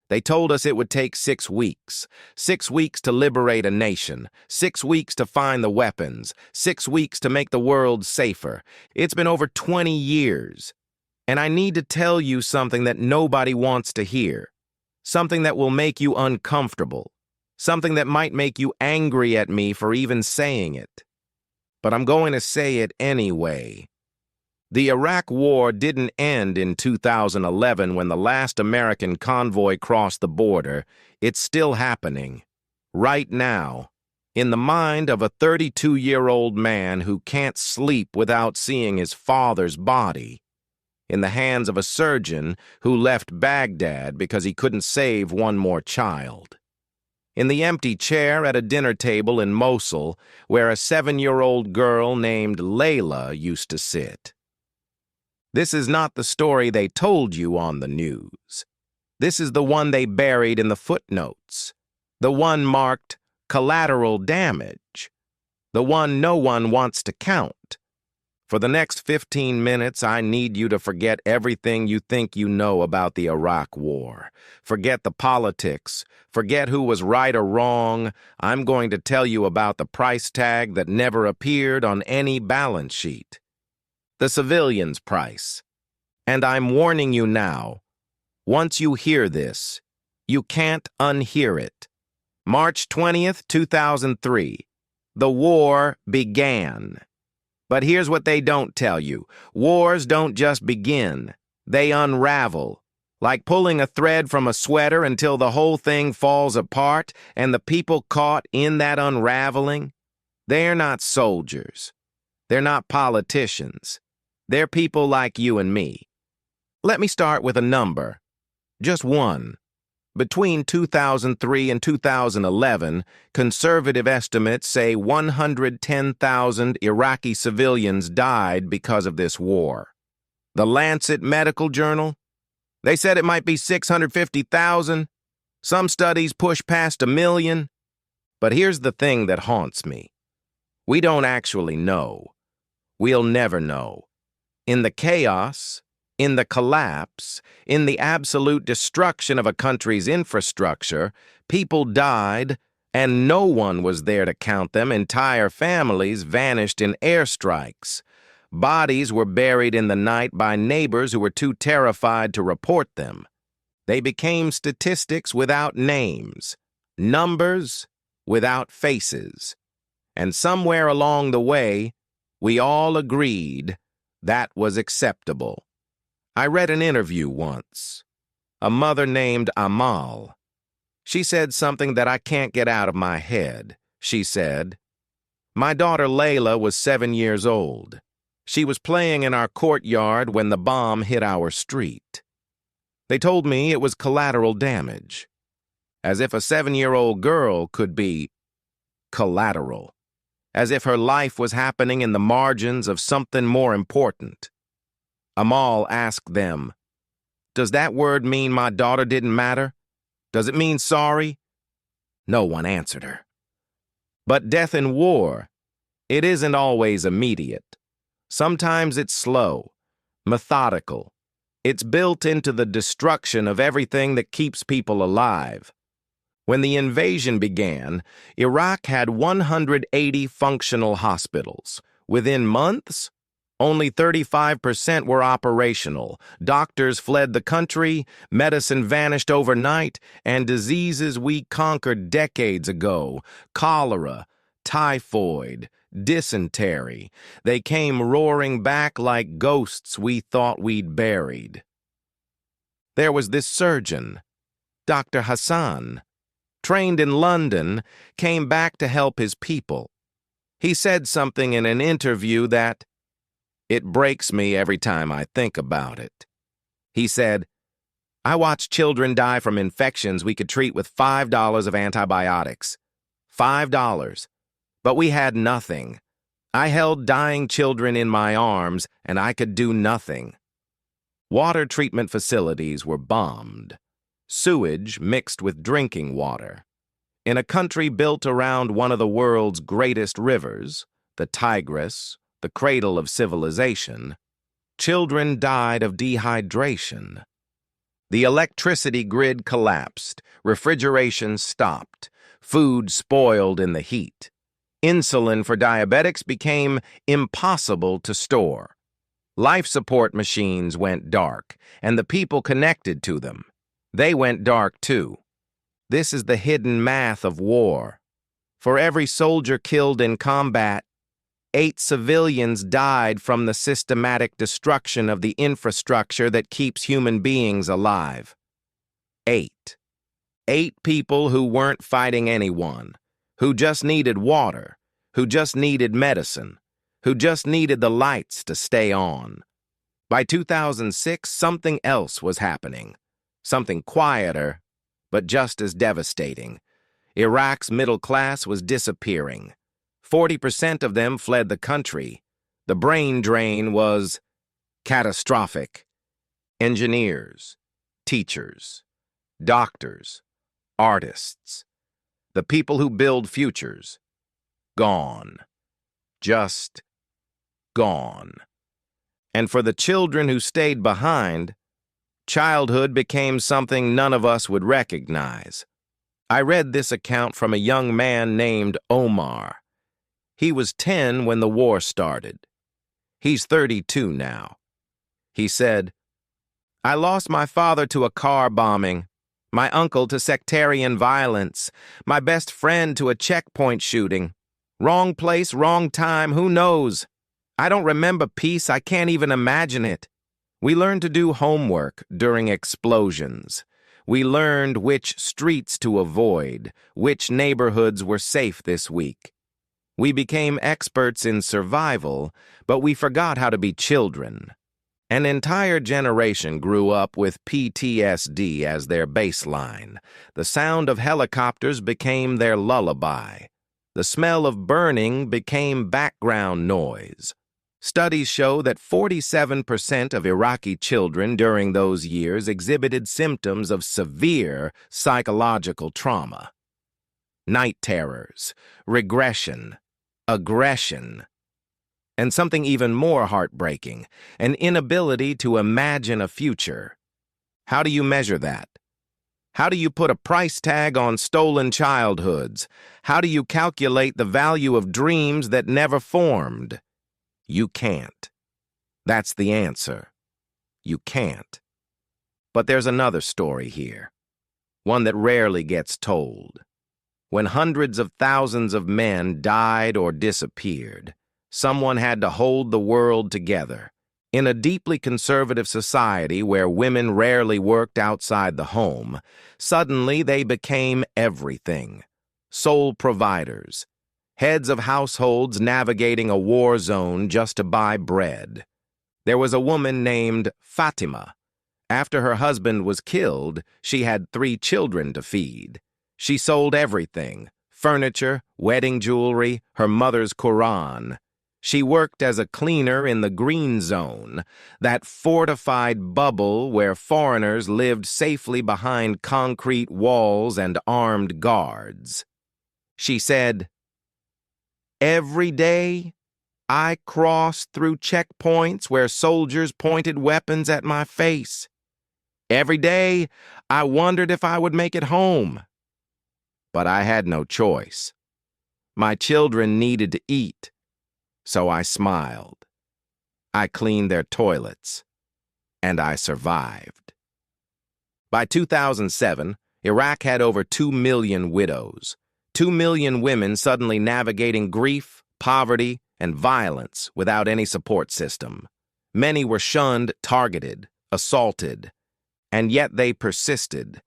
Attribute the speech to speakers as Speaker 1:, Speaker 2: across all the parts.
Speaker 1: They told us it would take 6 weeks. 6 weeks to liberate a nation. 6 weeks to find the weapons. 6 weeks to make the world safer. It's been over 20 years. And I need to tell you something that nobody wants to hear. Something that will make you uncomfortable. Something that might make you angry at me for even saying it. But I'm going to say it anyway. The Iraq War didn't end in 2011 when the last American convoy crossed the border. It's still happening. Right now. In the mind of a 32-year-old man who can't sleep without seeing his father's body. In the hands of a surgeon who left Baghdad because he couldn't save one more child. In the empty chair at a dinner table in Mosul where a 7-year-old girl named Layla used to sit. This is not the story they told you on the news. This is the one they buried in the footnotes. The one marked collateral damage. The one no one wants to count. For the next 15 minutes, I need you to forget everything you think you know about the Iraq War. Forget the politics. Forget who was right or wrong. I'm going to tell you about the price tag that never appeared on any balance sheet. The civilian's price. And I'm warning you now, once you hear this, you can't unhear it. March 20th, 2003. The war began. But here's what they don't tell you. Wars don't just begin. They unravel. Like pulling a thread from a sweater until the whole thing falls apart and the people caught in that unraveling, they're not soldiers. They're not politicians. They're people like you and me. Let me start with a number. Just one. Between 2003 and 2011, conservative estimates say 110,000 Iraqi civilians died because of this war. The Lancet Medical Journal? They said it might be 650,000. Some studies push past 1 million. But here's the thing that haunts me. We don't actually know. We'll never know. In the chaos, in the collapse, in the absolute destruction of a country's infrastructure, people died, and no one was there to count them. Entire families vanished in airstrikes. Bodies were buried in the night by neighbors who were too terrified to report them. They became statistics without names, numbers without faces. And somewhere along the way, we all agreed that was acceptable. I read an interview once. A mother named Amal. She said something that I can't get out of my head. She said, "My daughter Layla was 7 years old. She was playing in our courtyard when the bomb hit our street. They told me it was collateral damage. As if a 7-year-old girl could be collateral. As if her life was happening in the margins of something more important." Amal asked them, "Does that word mean my daughter didn't matter? Does it mean sorry?" No one answered her. But death in war, it isn't always immediate. Sometimes it's slow, methodical. It's built into the destruction of everything that keeps people alive. When the invasion began, Iraq had 180 functional hospitals. Within months, only 35% were operational. Doctors fled the country, medicine vanished overnight, and diseases we conquered decades ago, cholera, typhoid, dysentery, they came roaring back like ghosts we thought we'd buried. There was this surgeon, Dr. Hassan, trained in London, came back to help his people. He said something in an interview that it breaks me every time I think about it. He said, "I watched children die from infections we could treat with $5 of antibiotics. $5. But we had nothing. I held dying children in my arms, and I could do nothing." Water treatment facilities were bombed. Sewage mixed with drinking water. In a country built around one of the world's greatest rivers, the Tigris, the cradle of civilization, children died of dehydration. The electricity grid collapsed, refrigeration stopped, food spoiled in the heat. Insulin for diabetics became impossible to store. Life support machines went dark, and the people connected to them. They went dark too. This is the hidden math of war. For every soldier killed in combat, 8 civilians died from the systematic destruction of the infrastructure that keeps human beings alive. 8. 8 people who weren't fighting anyone, who just needed water, who just needed medicine, who just needed the lights to stay on. By 2006, something else was happening. Something quieter, but just as devastating. Iraq's middle class was disappearing. 40% of them fled the country. The brain drain was catastrophic. Engineers, teachers, doctors, artists, the people who build futures, gone. Just gone. And for the children who stayed behind, childhood became something none of us would recognize. I read this account from a young man named Omar. He was 10 when the war started. He's 32 now. He said, "I lost my father to a car bombing, my uncle to sectarian violence, my best friend to a checkpoint shooting. Wrong place, wrong time, who knows? I don't remember peace, I can't even imagine it." We learned to do homework during explosions. We learned which streets to avoid, which neighborhoods were safe this week. We became experts in survival, but we forgot how to be children. An entire generation grew up with PTSD as their baseline. The sound of helicopters became their lullaby. The smell of burning became background noise. Studies show that 47% of Iraqi children during those years exhibited symptoms of severe psychological trauma. Night terrors, regression, aggression, and something even more heartbreaking, an inability to imagine a future. How do you measure that? How do you put a price tag on stolen childhoods? How do you calculate the value of dreams that never formed? You can't. That's the answer. You can't. But there's another story here, one that rarely gets told. When hundreds of thousands of men died or disappeared, someone had to hold the world together. In a deeply conservative society where women rarely worked outside the home, suddenly they became everything. Sole providers, heads of households navigating a war zone just to buy bread. There was a woman named Fatima. After her husband was killed, she had 3 children to feed. She sold everything: furniture, wedding jewelry, her mother's Quran. She worked as a cleaner in the green zone, that fortified bubble where foreigners lived safely behind concrete walls and armed guards. She said, "Every day, I crossed through checkpoints where soldiers pointed weapons at my face. Every day, I wondered if I would make it home. But I had no choice. My children needed to eat, so I smiled. I cleaned their toilets, and I survived." By 2007, Iraq had over 2 million widows, 2 million women suddenly navigating grief, poverty, and violence without any support system. Many were shunned, targeted, assaulted, and yet they persisted.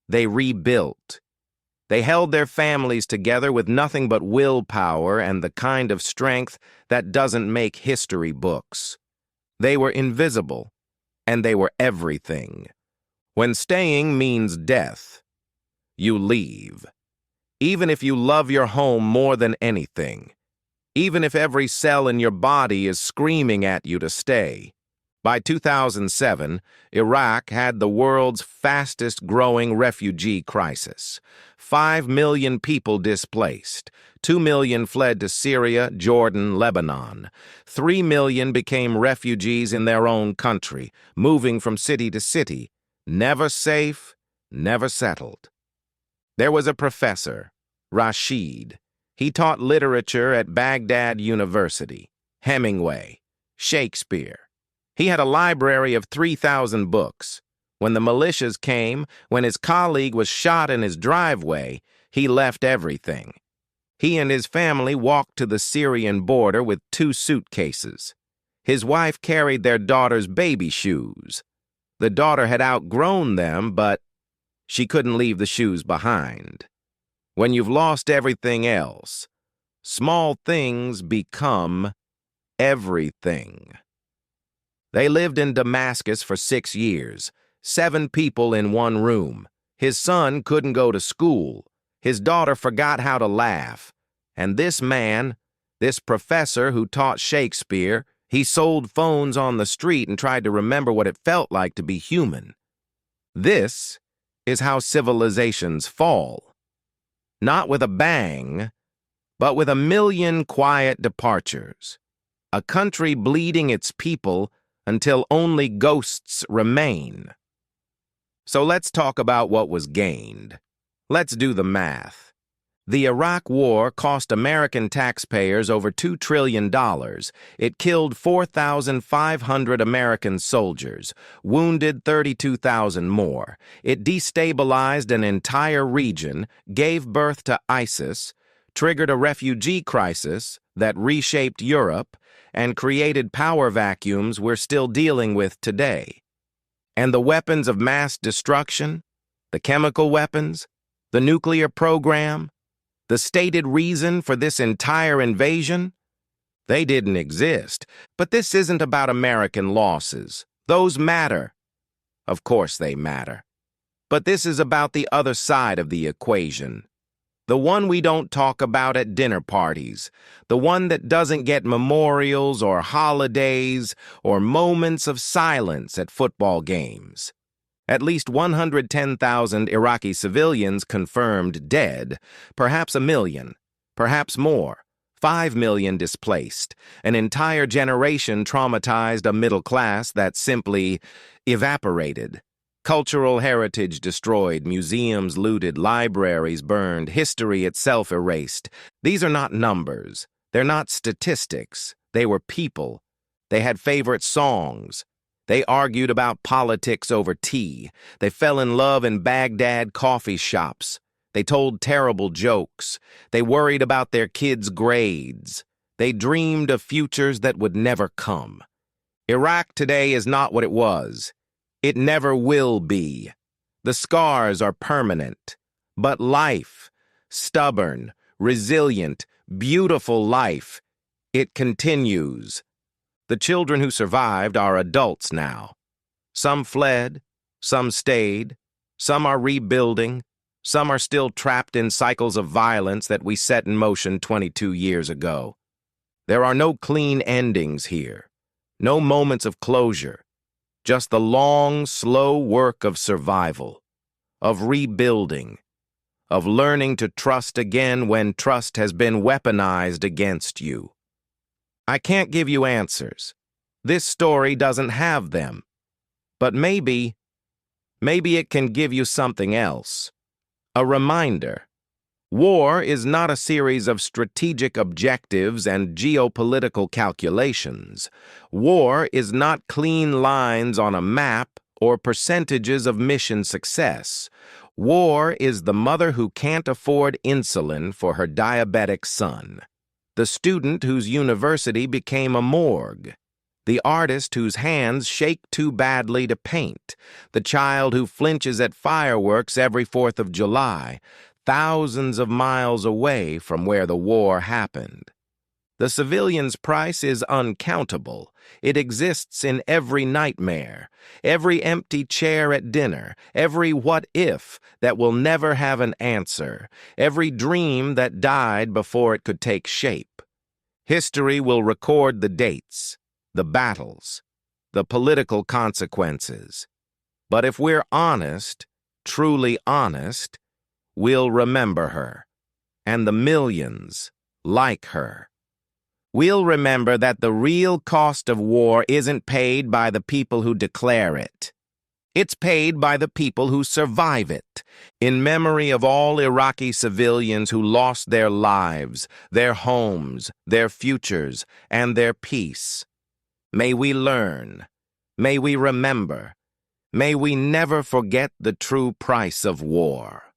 Speaker 1: They rebuilt. They held their families together with nothing but willpower and the kind of strength that doesn't make history books. They were invisible, and they were everything. When staying means death, you leave. Even if you love your home more than anything. Even if every cell in your body is screaming at you to stay. By 2007, Iraq had the world's fastest-growing refugee crisis. 5 million people displaced. 2 million fled to Syria, Jordan, Lebanon. 3 million became refugees in their own country, moving from city to city, Never safe, never settled. There was a professor, Rashid. He taught literature at Baghdad University, Hemingway, Shakespeare. He had a library of 3,000 books. When the militias came, when his colleague was shot in his driveway, he left everything. He and his family walked to the Syrian border with 2 suitcases. His wife carried their daughter's baby shoes. The daughter had outgrown them, but she couldn't leave the shoes behind. When you've lost everything else, small things become everything. They lived in Damascus for 6 years, 7 people in one room. His son couldn't go to school. His daughter forgot how to laugh. And this man, this professor who taught Shakespeare, he sold phones on the street and tried to remember what it felt like to be human. This is how civilizations fall. Not with a bang, but with a million quiet departures. A country bleeding its people until only ghosts remain. So let's talk about what was gained. Let's do the math. The Iraq War cost American taxpayers over $2 trillion. It killed 4,500 American soldiers, wounded 32,000 more. It destabilized an entire region, gave birth to ISIS, triggered a refugee crisis that reshaped Europe, and created power vacuums we're still dealing with today. And the weapons of mass destruction, the chemical weapons, the nuclear program, the stated reason for this entire invasion? They didn't exist. But this isn't about American losses. Those matter. Of course they matter. But this is about the other side of the equation. The one we don't talk about at dinner parties. The one that doesn't get memorials or holidays or moments of silence at football games. At least 110,000 Iraqi civilians confirmed dead, perhaps 1 million, perhaps more, 5 million displaced, an entire generation traumatized, a middle class that simply evaporated. Cultural heritage destroyed, museums looted, libraries burned, history itself erased. These are not numbers. They're not statistics. They were people. They had favorite songs. They argued about politics over tea. They fell in love in Baghdad coffee shops. They told terrible jokes. They worried about their kids' grades. They dreamed of futures that would never come. Iraq today is not what it was. It never will be. The scars are permanent. But life, stubborn, resilient, beautiful life, it continues. The children who survived are adults now. Some fled, some stayed, some are rebuilding, some are still trapped in cycles of violence that we set in motion 22 years ago. There are no clean endings here, no moments of closure, just the long, slow work of survival, of rebuilding, of learning to trust again when trust has been weaponized against you. I can't give you answers. This story doesn't have them. But maybe it can give you something else. A reminder. War is not a series of strategic objectives and geopolitical calculations. War is not clean lines on a map or percentages of mission success. War is the mother who can't afford insulin for her diabetic son. The student whose university became a morgue, the artist whose hands shake too badly to paint, the child who flinches at fireworks every 4th of July, thousands of miles away from where the war happened. The civilian's price is uncountable. It exists in every nightmare, every empty chair at dinner, every what-if that will never have an answer, every dream that died before it could take shape. History will record the dates, the battles, the political consequences. But if we're honest, truly honest, we'll remember her, and the millions like her. We'll remember that the real cost of war isn't paid by the people who declare it. It's paid by the people who survive it, in memory of all Iraqi civilians who lost their lives, their homes, their futures, and their peace. May we learn. May we remember. May we never forget the true price of war.